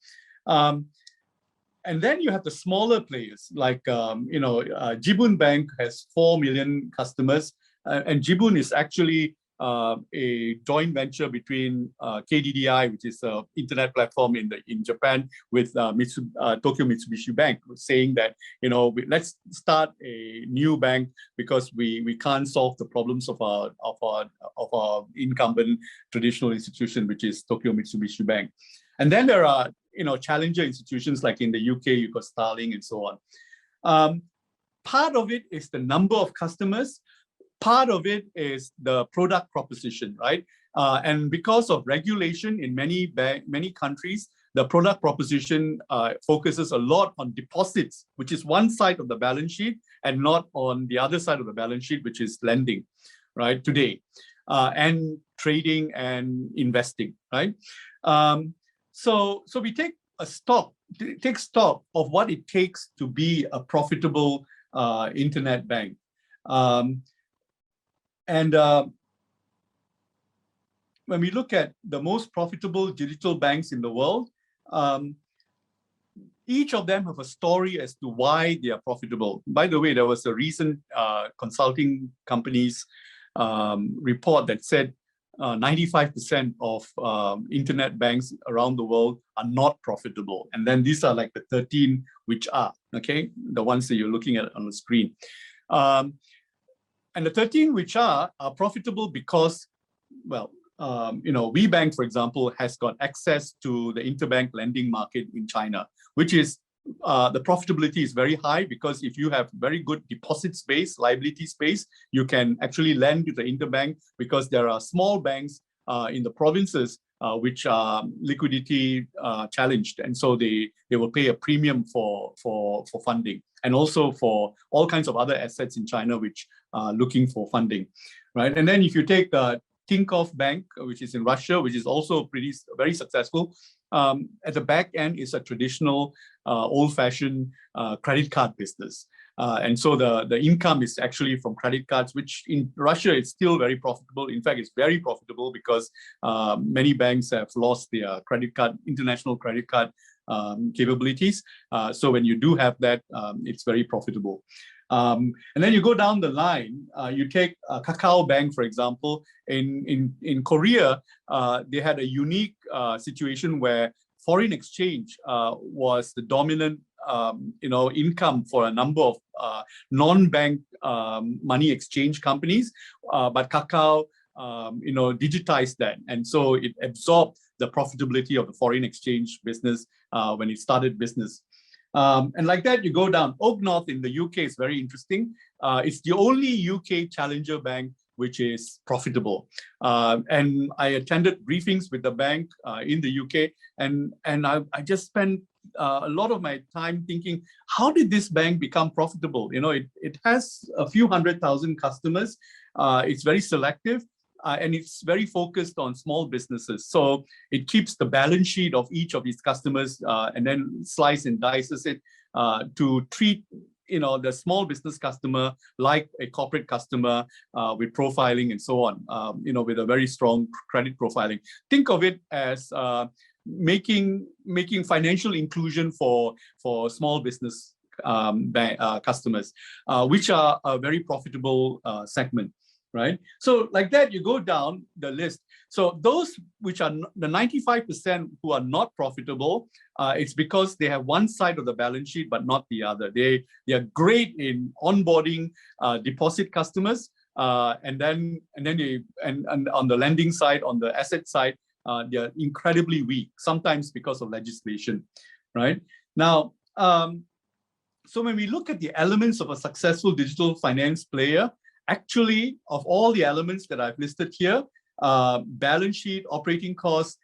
Speaker 1: And then you have the smaller players, like Jibun Bank has 4 million customers, and Jibun is actually a joint venture between KDDI, which is an internet platform in Japan, with Tokyo Mitsubishi Bank, saying that let's start a new bank because we can't solve the problems of our incumbent traditional institution, which is Tokyo Mitsubishi Bank. And then there are challenger institutions like in the UK, you've got Starling and so on. Part of it is the number of customers. Part of it is the product proposition, right? And because of regulation in many countries, the product proposition focuses a lot on deposits, which is one side of the balance sheet, and not on the other side of the balance sheet, which is lending, right, today, and trading and investing, right? So we take stock of what it takes to be a profitable internet bank. When we look at the most profitable digital banks in the world, each of them have a story as to why they are profitable. By the way, there was a recent consulting company's report that said 95% of internet banks around the world are not profitable. And then these are like the 13 which are, okay? The ones that you're looking at on the screen. And the 13 which are profitable because, well, WeBank, for example, has got access to the interbank lending market in China, which is the profitability is very high because if you have very good deposit space, liability space, you can actually lend to the interbank because there are small banks in the provinces which are liquidity challenged, and so they will pay a premium for funding, and also for all kinds of other assets in China which are looking for funding, right? And then if you take Tinkoff Bank, which is in Russia, which is also very successful. At the back end is a traditional, old-fashioned credit card business, and so the income is actually from credit cards, which in Russia is still very profitable. In fact, it's very profitable because many banks have lost their international credit card capabilities. So when you do have that, it's very profitable. And then you go down the line, you take Kakao Bank, for example. In Korea, they had a unique situation where foreign exchange was the dominant income for a number of non-bank money exchange companies, but Kakao digitized that, and so it absorbed the profitability of the foreign exchange business when it started business. And like that, you go down. Oak North in the UK is very interesting. It's the only UK challenger bank which is profitable. And I attended briefings with the bank in the UK, and I just spent a lot of my time thinking, how did this bank become profitable? It has a few 100,000 customers. It's very selective. And it's very focused on small businesses. So it keeps the balance sheet of each of its customers and then slice and dices it to treat the small business customer like a corporate customer with profiling and so on, with a very strong credit profiling. Think of it as making financial inclusion for small business customers, which are a very profitable segment. Right. So like that, you go down the list. So those which are the 95% who are not profitable, it's because they have one side of the balance sheet, but not the other. They are great in onboarding deposit customers. And then on the lending side, on the asset side, they are incredibly weak, sometimes because of legislation. Right. Now, so when we look at the elements of a successful digital finance player, actually, of all the elements that I've listed here, balance sheet, operating costs,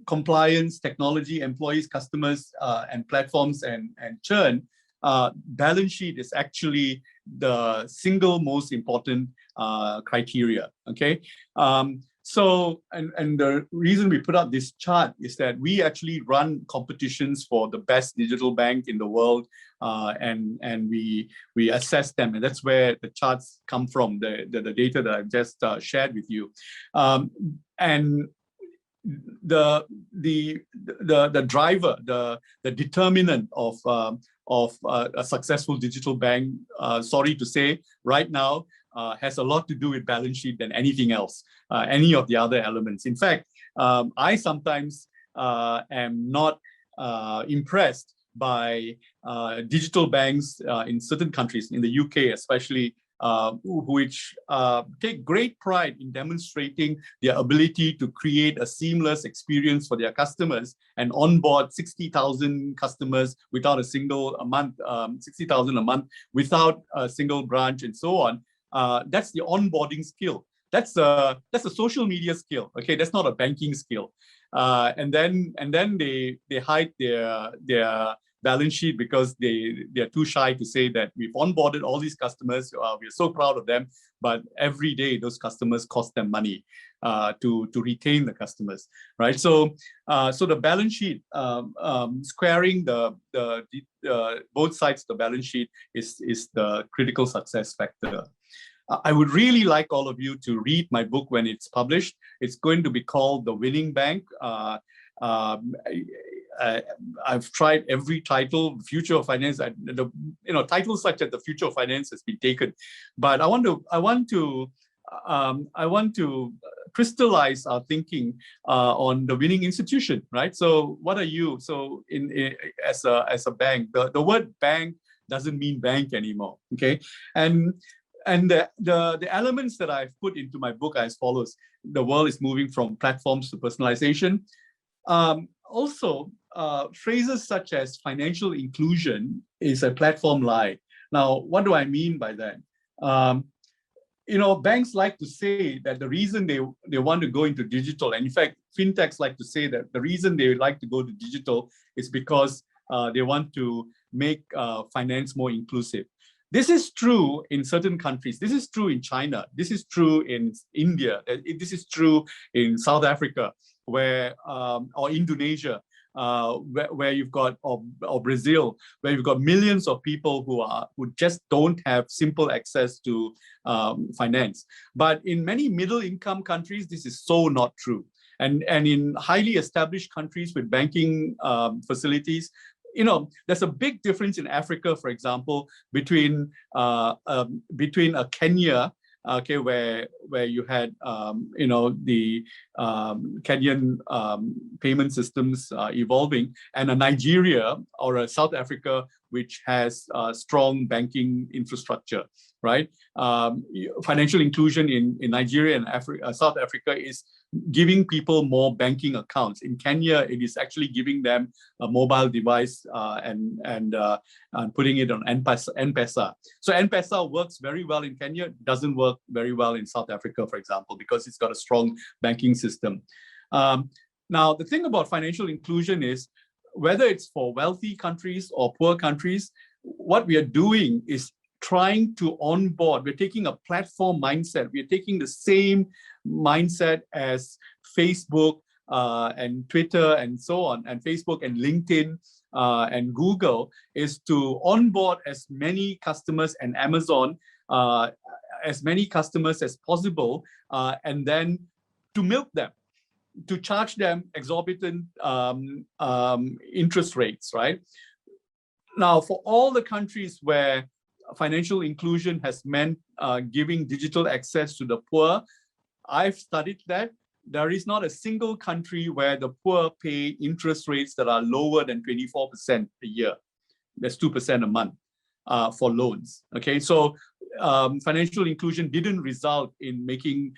Speaker 1: compliance, technology, employees, customers, and platforms and churn, balance sheet is actually the single most important criteria. Okay. So, and the reason we put out this chart is that we actually run competitions for the best digital bank in the world, and we assess them, and that's where the charts come from, the data that I've just shared with you, and the driver, the determinant of a successful digital bank, sorry to say, right now, has a lot to do with balance sheet than anything else, any of the other elements. In fact, I sometimes am not impressed by digital banks in certain countries, in the UK especially, which take great pride in demonstrating their ability to create a seamless experience for their customers and onboard 60,000 customers without a single a month, 60,000 a month without a single branch and so on. That's the onboarding skill. That's a social media skill. Okay, that's not a banking skill. And then they hide their balance sheet because they're too shy to say that we've onboarded all these customers. We're so proud of them, but every day those customers cost them money to retain the customers, right? So the balance sheet, squaring the both sides of the balance sheet is the critical success factor. I would really like all of you to read my book when it's published. It's going to be called The Winning Bank. I've tried every title, Future of Finance. Titles such as The Future of Finance has been taken, but I want to crystallize our thinking on the winning institution, right? So, what are you? So, as a bank, the word bank doesn't mean bank anymore. Okay, and the elements that I've put into my book are as follows: the world is moving from platforms to personalization. Also, phrases such as financial inclusion is a platform lie. Now, what do I mean by that? Banks like to say that the reason they want to go into digital, and in fact, fintechs like to say that the reason they like to go to digital is because they want to make finance more inclusive. This is true in certain countries. This is true in China. This is true in India. This is true in South Africa, or Indonesia, where you've got, or Brazil, where you've got millions of people who just don't have simple access to finance. But in many middle-income countries, this is so not true. And in highly established countries with banking facilities, there's a big difference in Africa, for example, between a Kenya, okay, where you had the Kenyan payment systems evolving, and a Nigeria or a South Africa which has strong banking infrastructure, right? Financial inclusion in Nigeria and South Africa is giving people more banking accounts. In Kenya, it is actually giving them a mobile device and putting it on M-Pesa. So M-Pesa works very well in Kenya, doesn't work very well in South Africa, for example, because it's got a strong banking system. Now, the thing about financial inclusion is, whether it's for wealthy countries or poor countries, what we are doing is trying to onboard. We're taking a platform mindset. We're taking the same mindset as Facebook and Twitter and so on, and Facebook and LinkedIn and Google, is to onboard as many customers, and Amazon, as many customers as possible, and then to milk them, to charge them exorbitant interest rates, right? Now, for all the countries where financial inclusion has meant giving digital access to the poor, I've studied that. There is not a single country where the poor pay interest rates that are lower than 24% a year. That's 2% a month for loans. Okay, so financial inclusion didn't result in making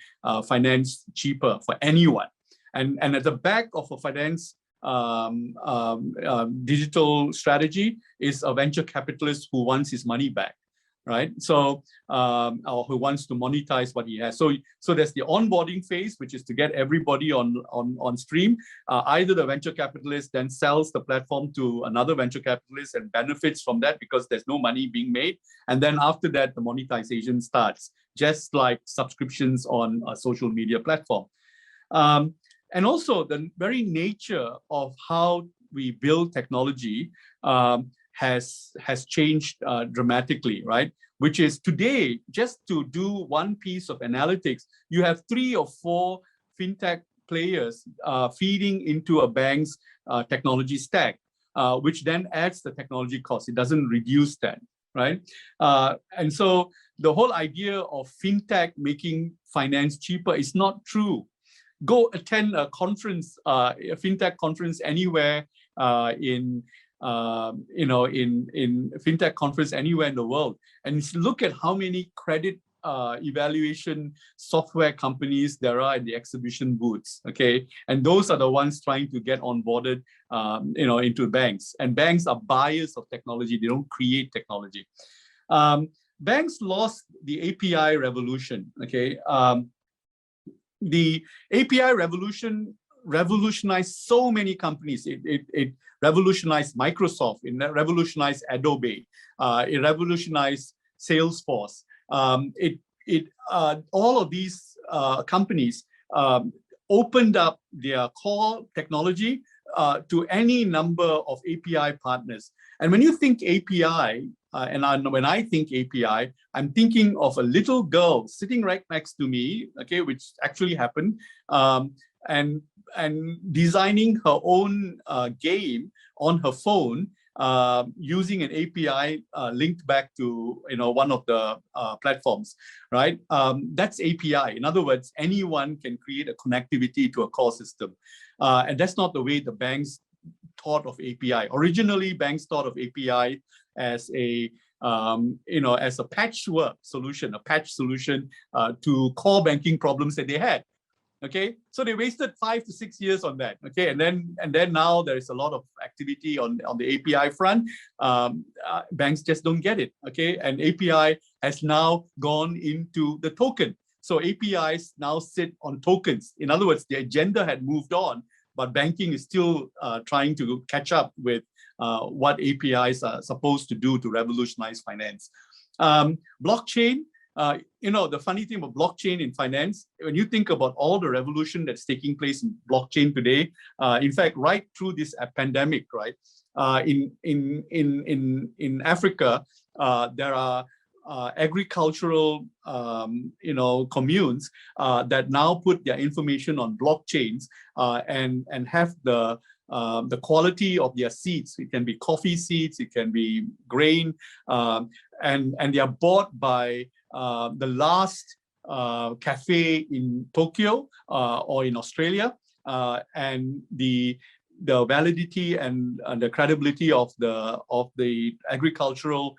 Speaker 1: finance cheaper for anyone. And at the back of a finance digital strategy is a venture capitalist who wants his money back, right? So, or who wants to monetize what he has. So there's the onboarding phase, which is to get everybody on stream. Either the venture capitalist then sells the platform to another venture capitalist and benefits from that because there's no money being made. And then after that, the monetization starts, just like subscriptions on a social media platform. And also the very nature of how we build technology has changed dramatically, right? Which is today, just to do one piece of analytics, you have 3 or 4 fintech players feeding into a bank's technology stack, which then adds the technology cost. It doesn't reduce that, right? And so the whole idea of fintech making finance cheaper is not true. Go attend a conference, a fintech conference anywhere in fintech conference anywhere in the world, and look at how many credit evaluation software companies there are in the exhibition booths. Okay, and those are the ones trying to get onboarded, into banks. And banks are buyers of technology; they don't create technology. Banks lost the API revolution. Okay. The API revolution revolutionized so many companies. It revolutionized Microsoft, it revolutionized Adobe, it revolutionized Salesforce. All of these companies opened up their core technology to any number of API partners. And when you think API, when I think API, I'm thinking of a little girl sitting right next to me, okay, which actually happened, and designing her own game on her phone using an API linked back to one of the platforms, right? That's API. In other words, anyone can create a connectivity to a core system, and that's not the way the banks thought of API. Originally, banks thought of API as a as a patchwork solution, a patch solution to core banking problems that they had. Okay, so they wasted 5 to 6 years on that. Okay, and then now there is a lot of activity on the API front. Banks just don't get it. Okay, and API has now gone into the token. So APIs now sit on tokens. In other words, the agenda had moved on, but banking is still trying to catch up with what APIs are supposed to do to revolutionize finance. Blockchain. The funny thing about blockchain in finance, when you think about all the revolution that's taking place in blockchain today, in fact, right through this pandemic, right, in Africa, there are agricultural, communes that now put their information on blockchains and have the quality of their seeds. It can be coffee seeds, it can be grain, and they are bought by the last cafe in Tokyo or in Australia, and the validity and the credibility of the agricultural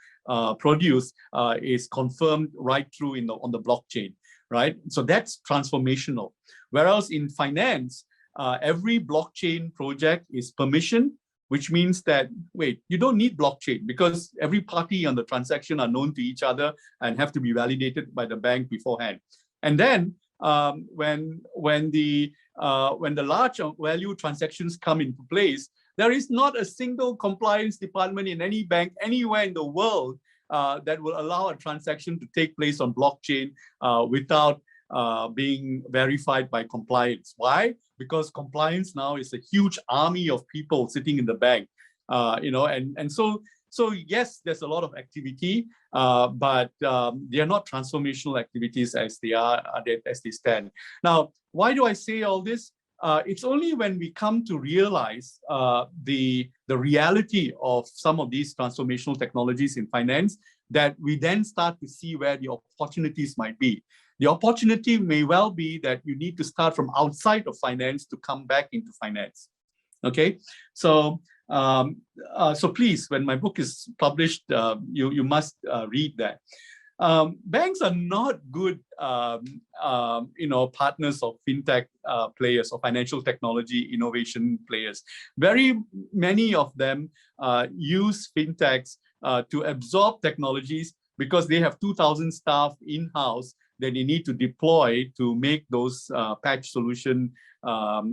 Speaker 1: produce is confirmed right through on the blockchain, right? So that's transformational. Whereas in finance, every blockchain project is permissioned, which means that, wait, you don't need blockchain because every party on the transaction are known to each other and have to be validated by the bank beforehand. And then when the large value transactions come into place, there is not a single compliance department in any bank anywhere in the world that will allow a transaction to take place on blockchain without being verified by compliance. Why? Because compliance now is a huge army of people sitting in the bank, and so yes, there's a lot of activity, but they are not transformational activities as they stand. Now, why do I say all this? It's only when we come to realize the reality of some of these transformational technologies in finance that we then start to see where the opportunities might be. The opportunity may well be that you need to start from outside of finance to come back into finance. Okay, so please, when my book is published, you must read that. Banks are not good, partners of fintech players or financial technology innovation players. Very many of them use fintechs to absorb technologies because they have 2,000 staff in-house that they need to deploy to make those patch solution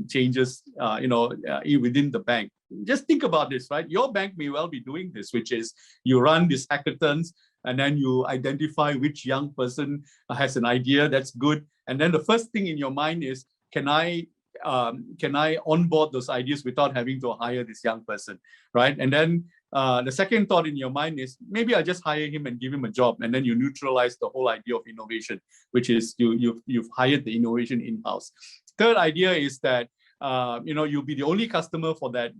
Speaker 1: changes, within the bank. Just think about this, right? Your bank may well be doing this, which is you run these hackathons and then you identify which young person has an idea that's good. And then the first thing in your mind is, can I onboard those ideas without having to hire this young person, right? And then the second thought in your mind is, maybe I'll just hire him and give him a job, and then you neutralize the whole idea of innovation, which is you've hired the innovation in-house. Third idea is that you'll be the only customer for that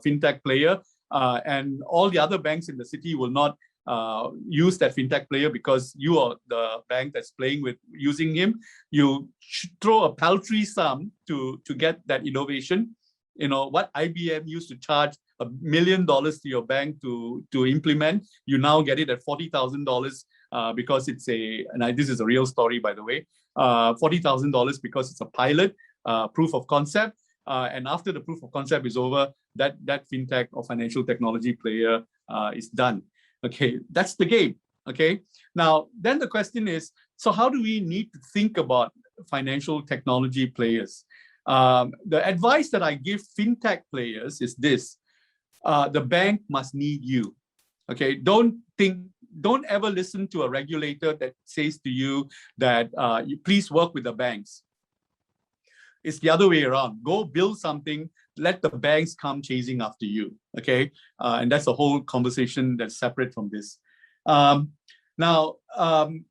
Speaker 1: fintech player, and all the other banks in the city will not use that fintech player because you are the bank that's playing with using him. You throw a paltry sum to get that innovation. What IBM used to charge $1 million to your bank to implement, you now get it at $40,000 because it's and this is a real story, by the way, $40,000 because it's a pilot proof of concept, and after the proof of concept is over, that fintech or financial technology player is done. Okay, that's the game. Okay, now then the question is, so how do we need to think about financial technology players? The advice that I give fintech players is this: the bank must need you. Okay, don't ever listen to a regulator that says to you that you please work with the banks. It's the other way around. Go build something, let the banks come chasing after you. Okay, and that's a whole conversation that's separate from this. Now,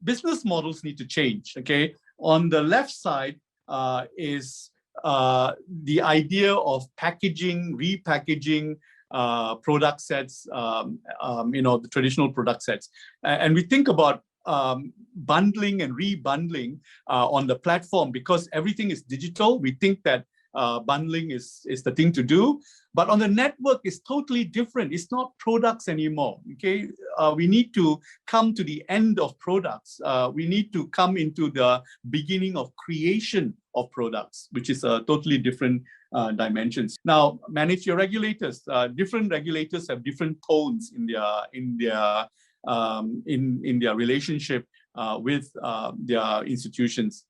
Speaker 1: business models need to change. Okay, on the left side is the idea of packaging, repackaging product sets, the traditional product sets, and we think about bundling and rebundling on the platform because everything is digital. We think that bundling is the thing to do. But on the network, it's totally different. It's not products anymore. Okay, we need to come to the end of products. We need to come into the beginning of creation of products, which is a totally different dimensions. Now, manage your regulators. Different regulators have different tones in their relationship with their institutions.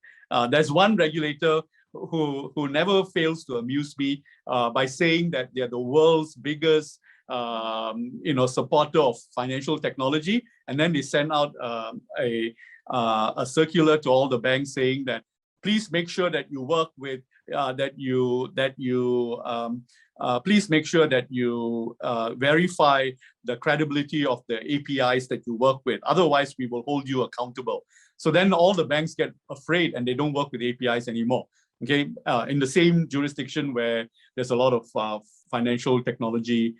Speaker 1: There's one regulator who never fails to amuse me by saying that they're the world's biggest supporter of financial technology, and then they send out a circular to all the banks saying that please make sure that you work with please make sure that you verify the credibility of the APIs that you work with. Otherwise, we will hold you accountable. So then all the banks get afraid and they don't work with APIs anymore. Okay, in the same jurisdiction where there's a lot of financial technology,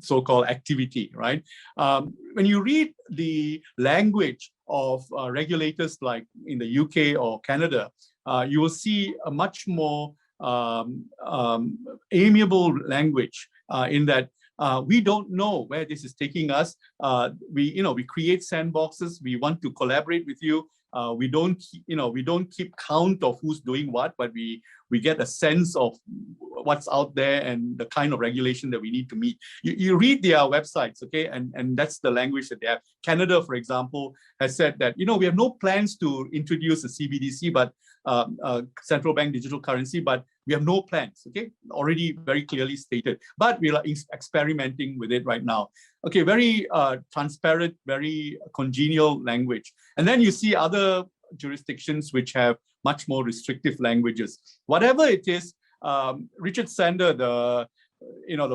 Speaker 1: so-called activity, right? When you read the language of regulators like in the UK or Canada, you will see a much more amiable language in that we don't know where this is taking us. We create sandboxes. We want to collaborate with you. We don't keep count of who's doing what, but we get a sense of what's out there and the kind of regulation that we need to meet. You read their websites, okay, and that's the language that they have. Canada, for example, has said that we have no plans to introduce a CBDC, but central bank digital currency, but we have no plans, okay, already very clearly stated, but we are experimenting with it right now. Okay, very transparent, very congenial language. And then you see other jurisdictions which have much more restrictive languages. Whatever it is, Richard Sander, the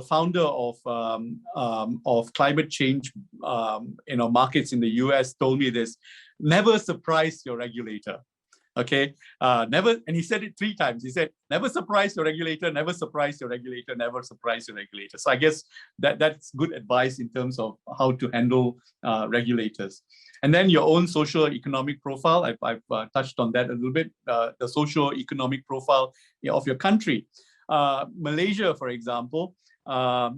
Speaker 1: founder of climate change markets in the US, told me this: never surprise your regulator. Okay, never, and he said it 3 times. He said, never surprise your regulator, never surprise your regulator, never surprise your regulator. So I guess that's good advice in terms of how to handle regulators. And then your own socio-economic profile. I've touched on that a little bit. The socio-economic profile of your country. Malaysia, for example, the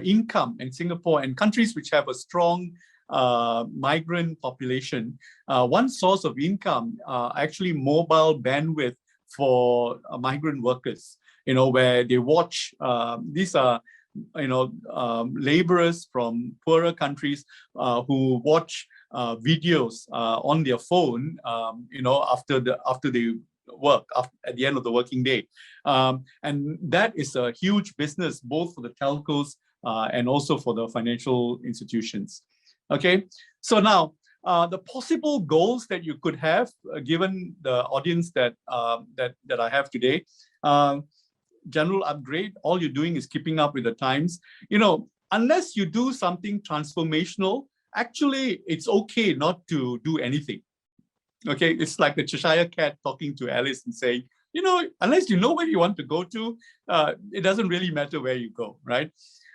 Speaker 1: income in Singapore and countries which have a strong migrant population, one source of income actually mobile bandwidth for migrant workers, where they watch, these are laborers from poorer countries who watch videos on their phone after they work at the end of the working day, and that is a huge business both for the telcos and also for the financial institutions. Okay, so now the possible goals that you could have, given the audience that I have today, general upgrade. All you're doing is keeping up with the times. Unless you do something transformational, actually, it's okay not to do anything. Okay, it's like the Cheshire Cat talking to Alice and saying, unless you know where you want to go to, it doesn't really matter where you go, right?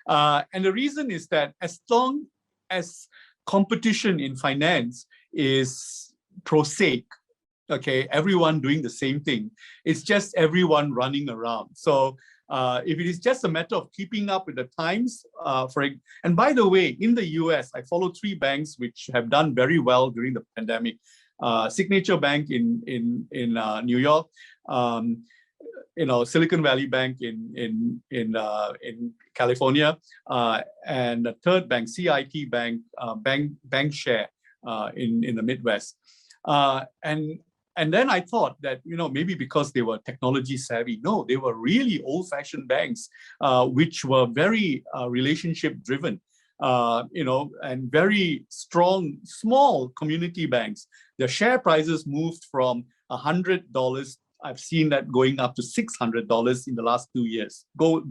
Speaker 1: And the reason is that as long as competition in finance is prosaic, okay, everyone doing the same thing, it's just everyone running around. So if it is just a matter of keeping up with the times, and by the way, in the US, I follow 3 banks which have done very well during the pandemic. Signature Bank in New York, Silicon Valley Bank in California, and the third bank, CIT Bank, Bank Share in the Midwest. And then I thought that maybe because they were technology savvy. No, they were really old-fashioned banks, which were very relationship driven. And very strong, small community banks. The share prices moved from $100. I've seen that going up to $600 in the last 2 years. Go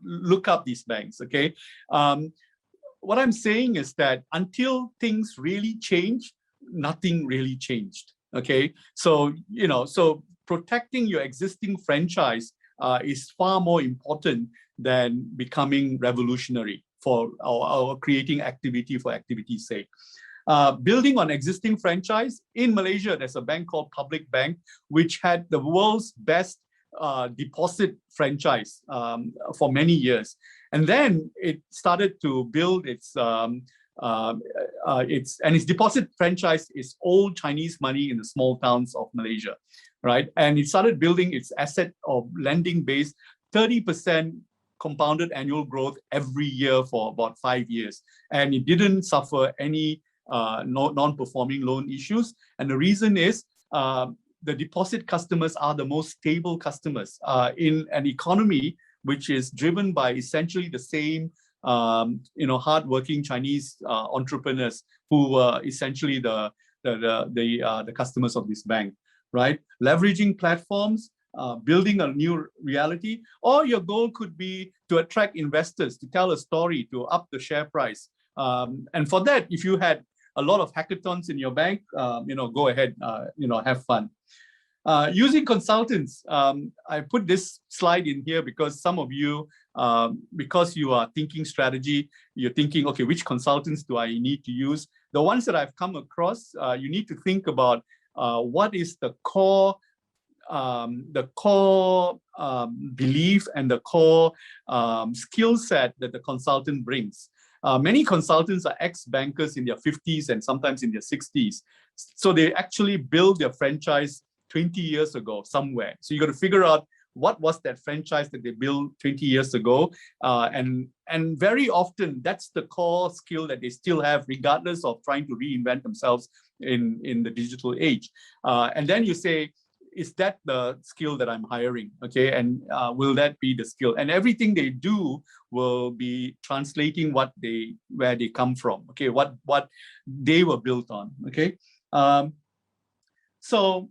Speaker 1: look up these banks, okay? What I'm saying is that until things really change, nothing really changed, okay? So, so protecting your existing franchise is far more important than becoming revolutionary for our creating activity for activity's sake. Building on existing franchise, in Malaysia, there's a bank called Public Bank, which had the world's best deposit franchise for many years. And then it started to build its deposit franchise is old Chinese money in the small towns of Malaysia, right? And it started building its asset of lending base, 30% compounded annual growth every year for about 5 years. And it didn't suffer any non-performing loan issues. And the reason is the deposit customers are the most stable customers in an economy which is driven by essentially the same hardworking Chinese entrepreneurs who were essentially the customers of this bank, right? Leveraging platforms, building a new reality, or your goal could be to attract investors, to tell a story, to up the share price. And for that, if you had a lot of hackathons in your bank, go ahead, have fun. Using consultants, I put this slide in here because some of you, because you are thinking strategy, you're thinking, okay, which consultants do I need to use? The ones that I've come across, you need to think about what is the core belief and the core skill set that the consultant brings. Many consultants are ex-bankers in their 50s and sometimes in their 60s. So they actually build their franchise 20 years ago somewhere. So you got to figure out what was that franchise that they built 20 years ago. And very often that's the core skill that they still have, regardless of trying to reinvent themselves in the digital age. And then you say, is that the skill that I'm hiring? Okay, and will that be the skill? And everything they do will be translating where they come from. Okay, what they were built on. Okay, so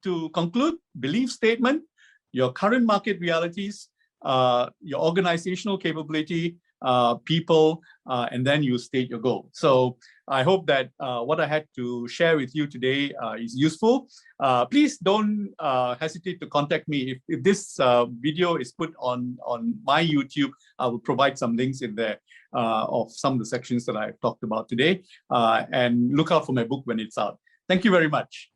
Speaker 1: to conclude, belief statement, your current market realities, your organizational capability, people, and then you state your goal. So I hope that what I had to share with you today is useful. Please don't hesitate to contact me. If this video is put on my YouTube, I will provide some links in there of some of the sections that I've talked about today. And look out for my book when it's out. Thank you very much.